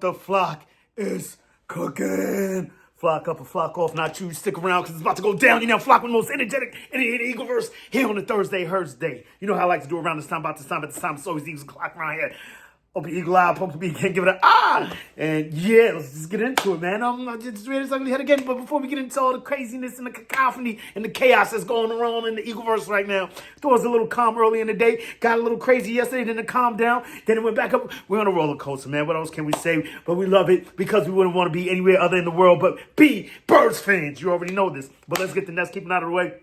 the flock is cooking. Flock up and flock off. Not you. Stick around because it's about to go down. You know, flock with the most energetic in the Eagleverse here on the Thursday Day. You know how I like to do around this time, about this time, at this time. It's always Eagles clock around here. Open Eagle Eye, Poke B, can't give it a And yeah, let's just get into it, man. I'm just ready to ugly head again. But before we get into all the craziness and the cacophony and the chaos that's going around in the Eagleverse right now, thought it was a little calm early in the day. Got a little crazy yesterday, then it calmed down. Then it went back up. We're on a roller coaster, man. What else can we say? But we love it because we wouldn't want to be anywhere other in the world but be Birds fans. You already know this. But let's get the Nets keeping out of the way.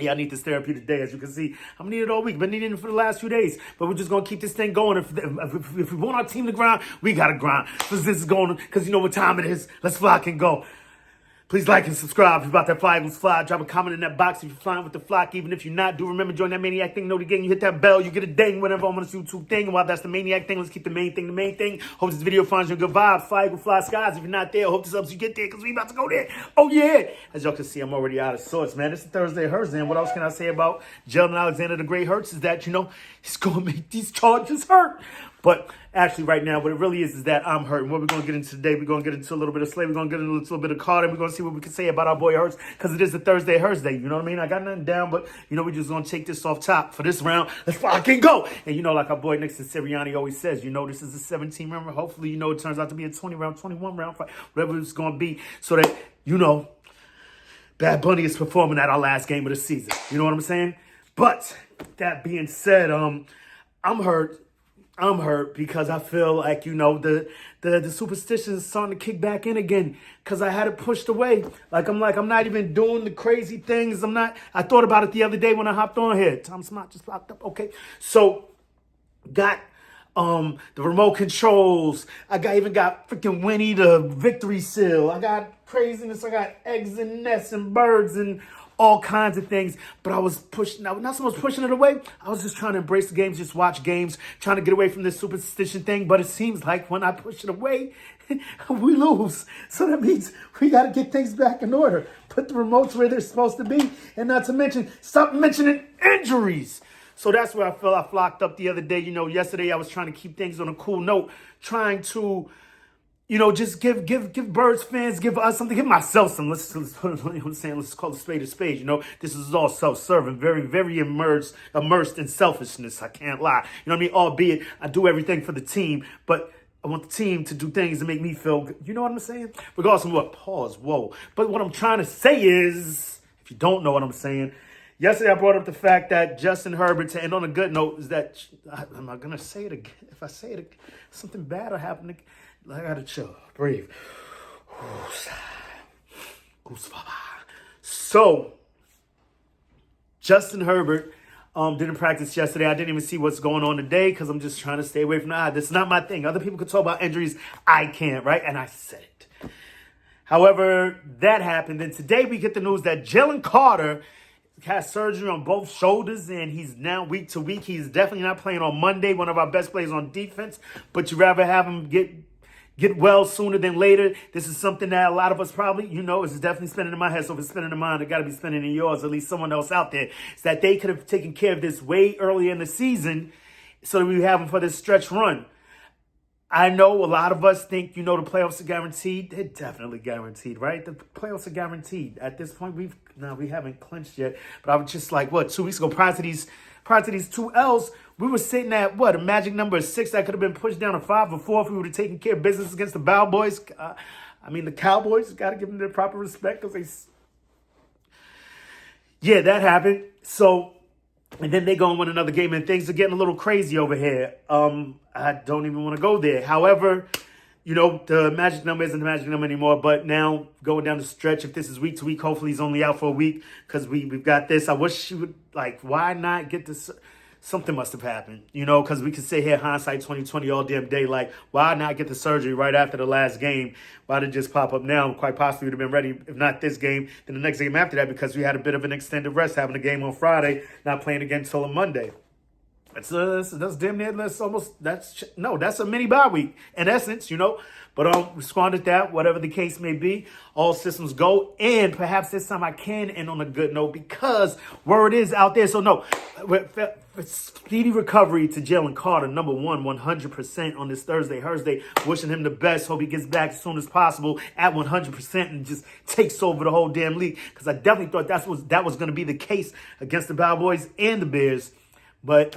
Yeah, I need this therapy today, as you can see. I'm needing it all week. Been needing it for the last few days. But we're just going to keep this thing going. If we want our team to grind, we got to grind. So this is going, because you know what time it is. Let's flock and go. Please like and subscribe if you're about that Fly Eagles Fly. Drop a comment in that box if you're flying with the flock. Even if you're not, do remember, join that Maniac thing. Know the gang. You hit that bell, you get a ding whenever I'm on this YouTube thing. And while that's the Maniac thing, let's keep the main thing the main thing. Hope this video finds you a good vibe. Fly Eagle Fly Skies. If you're not there, hope this helps you get there because we about to go there. Oh, yeah. As y'all can see, I'm already out of sorts, man. It's a Thursday Hurts. And what else can I say about Jalen Alexander the Great Hurts is that, you know, he's going to make these Chargers hurt. But actually, right now, what it really is that I'm hurting. What we're going to get into today, we're going to get into a little bit of Slay. We're going to get into a little bit of Carter. We're going to see what we can say about our boy Hurts because it is a Thursday Hurts day. You know what I mean? I got nothing down, but, you know, we're just going to take this off top for this round. Let's fucking go. And, you know, like our boy next to Sirianni always says, you know, this is a 17 round. Hopefully, you know, it turns out to be a 20 round, 21 round fight, whatever it's going to be, so that, you know, Bad Bunny is performing at our last game of the season. You know what I'm saying? But that being said, I'm hurt. I'm hurt because I feel like, you know, the superstition is starting to kick back in again because I had it pushed away. I'm not even doing the crazy things. I thought about it the other day when I hopped on here. Tom Smart just popped up. Okay. So got the remote controls. Even got freaking Winnie the victory seal. I got craziness. I got eggs and nests and birds and all kinds of things, but I was pushing, not so much pushing it away. I was just trying to embrace the games, just watch games, trying to get away from this superstition thing. But it seems like when I push it away, we lose. So that means we got to get things back in order. Put the remotes where they're supposed to be. And not to mention, stop mentioning injuries. So that's where I felt I flocked up the other day. You know, yesterday I was trying to keep things on a cool note, trying to, you know, just give Birds fans, give us something, give myself some. Let's put it, you know what I'm saying? Let's call it a spade. You know, this is all self-serving, very, very immersed in selfishness. I can't lie. You know what I mean? Albeit I do everything for the team, but I want the team to do things that make me feel good. You know what I'm saying? Regardless of what, pause, whoa. But what I'm trying to say is, if you don't know what I'm saying, yesterday I brought up the fact that Justin Herbert, and on a good note, is that, I'm not going to say it again. If I say it again, something bad will happen again. I gotta chill, breathe. So, Justin Herbert didn't practice yesterday. I didn't even see what's going on today because I'm just trying to stay away from the eye. That's not my thing. Other people can talk about injuries. I can't, right? And I said it. However, that happened. And today we get the news that Jalen Carter has surgery on both shoulders, and he's now week to week. He's definitely not playing on Monday, one of our best players on defense. But you'd rather have him get well sooner than later. This is something that a lot of us probably, you know, is definitely spinning in my head. So if it's spinning in mine, it got to be spinning in yours, at least someone else out there. It's that they could have taken care of this way earlier in the season so that we have them for this stretch run. I know a lot of us think, you know, the playoffs are guaranteed. They're definitely guaranteed, right? The playoffs are guaranteed. At this point, we haven't clinched yet. But I was just like, 2 weeks ago, prior to these 2 L's, we were sitting at, a magic number of 6 that could have been pushed down to 5 or 4 if we would have taken care of business against the Cowboys. The Cowboys, got to give them their proper respect because yeah, that happened. So, and then they go and win another game, and things are getting a little crazy over here. I don't even want to go there. However, you know, the magic number isn't the magic number anymore. But now, going down the stretch, if this is week to week, hopefully he's only out for a week because we've got this. I wish she would, why not get this? Something must have happened, you know, because we could sit here hindsight 2020 all damn day. Why not get the surgery right after the last game? Why did it just pop up now? Quite possibly would have been ready, if not this game, then the next game after that, because we had a bit of an extended rest, having a game on Friday, not playing again until a Monday. That's damn near. That's a mini bye week in essence, But we squandered that, whatever the case may be. All systems go, and perhaps this time I can end on a good note because word is out there. So no, speedy recovery to Jalen Carter, number one, 100% on this Thursday. Wishing him the best. Hope he gets back as soon as possible at 100% and just takes over the whole damn league. Because I definitely thought that was going to be the case against the Cowboys and the Bears. But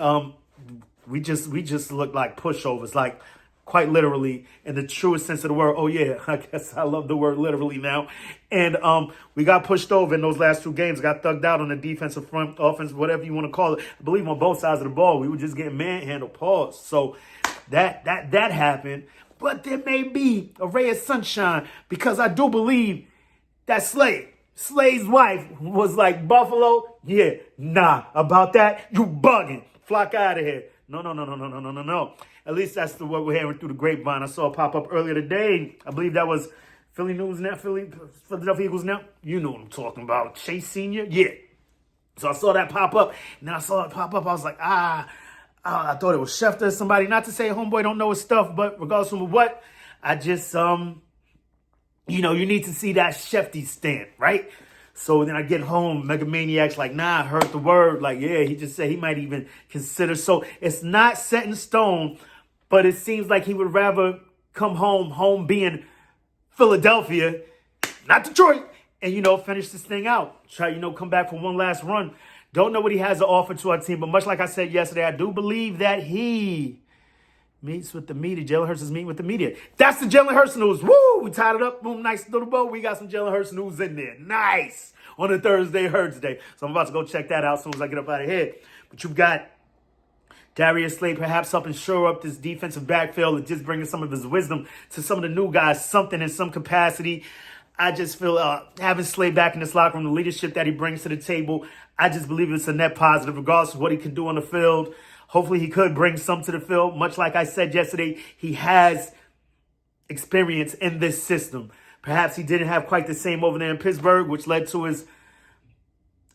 we just look like pushovers, like quite literally in the truest sense of the word. Oh yeah, I guess I love the word literally now. And we got pushed over in those last two games, got thugged out on the defensive front, offense, whatever you want to call it. I believe on both sides of the ball, we were just getting manhandled, pause. So that happened. But there may be a ray of sunshine because I do believe that Slay's wife was like, Buffalo, yeah, nah, about that, you bugging. Flock out of here. No. At least that's what we're hearing through the grapevine. I saw it pop up earlier today. I believe that was Philly News Now, Philadelphia Eagles Now. You know what I'm talking about. Chase Sr., yeah. So I saw that pop up. And then I saw it pop up. I was like, I thought it was Schefter or somebody. Not to say homeboy don't know his stuff, but regardless of what, I just, you need to see that Shefty stand, right? So then I get home, Mega Maniac's like, nah, I heard the word. Like, yeah, he just said he might even consider. So it's not set in stone, but it seems like he would rather come home being Philadelphia, not Detroit, and, finish this thing out. Try, come back for one last run. Don't know what he has to offer to our team, but much like I said yesterday, I do believe that he meets with the media. Jalen Hurts is meeting with the media. That's the Jalen Hurts news. Woo! We tied it up. Boom, nice little bow. We got some Jalen Hurts news in there. Nice. On a Thursday Hurts day. So I'm about to go check that out as soon as I get up out of here. But you've got Darius Slay perhaps helping shore up this defensive backfield and just bringing some of his wisdom to some of the new guys, something in some capacity. I just feel having Slay back in this locker room, the leadership that he brings to the table, I just believe it's a net positive regardless of what he can do on the field. Hopefully he could bring some to the field. Much like I said yesterday, he has experience in this system. Perhaps he didn't have quite the same over there in Pittsburgh, which led to his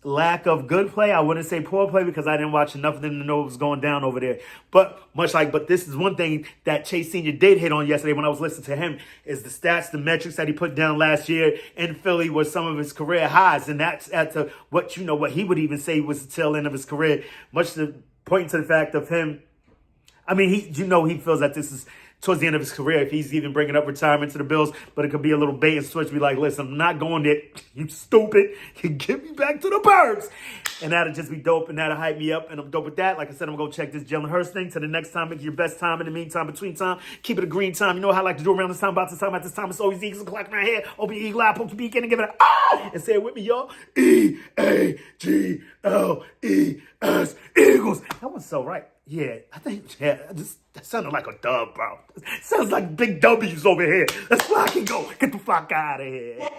lack of good play. I wouldn't say poor play because I didn't watch enough of them to know what was going down over there. But this is one thing that Chase Sr. did hit on yesterday when I was listening to him is the stats, the metrics that he put down last year in Philly were some of his career highs. And that's at what he would even say was the tail end of his career, much to pointing to the fact of him. I mean, he feels that this is towards the end of his career if he's even bringing up retirement to the Bills, but it could be a little bait and switch. Be like, listen, I'm not going there. You stupid. Get me back to the Birds. And that'll just be dope, and that'll hype me up, and I'm dope with that. Like I said, I'm going to go check this Jalen Hurts thing. Till the next time, make it your best time. In the meantime, between time, keep it a green time. You know how I like to do around this time, about this time, at this time. It's always Eagles o'clock right here. Open your eagle eye, poke your beak in, and give it a and say it with me, y'all. Eagles. Eagles. That was so right. Yeah, I think, that sounded like a dub, bro. Sounds like big W's over here. Let's fly and go. Get the fuck out of here.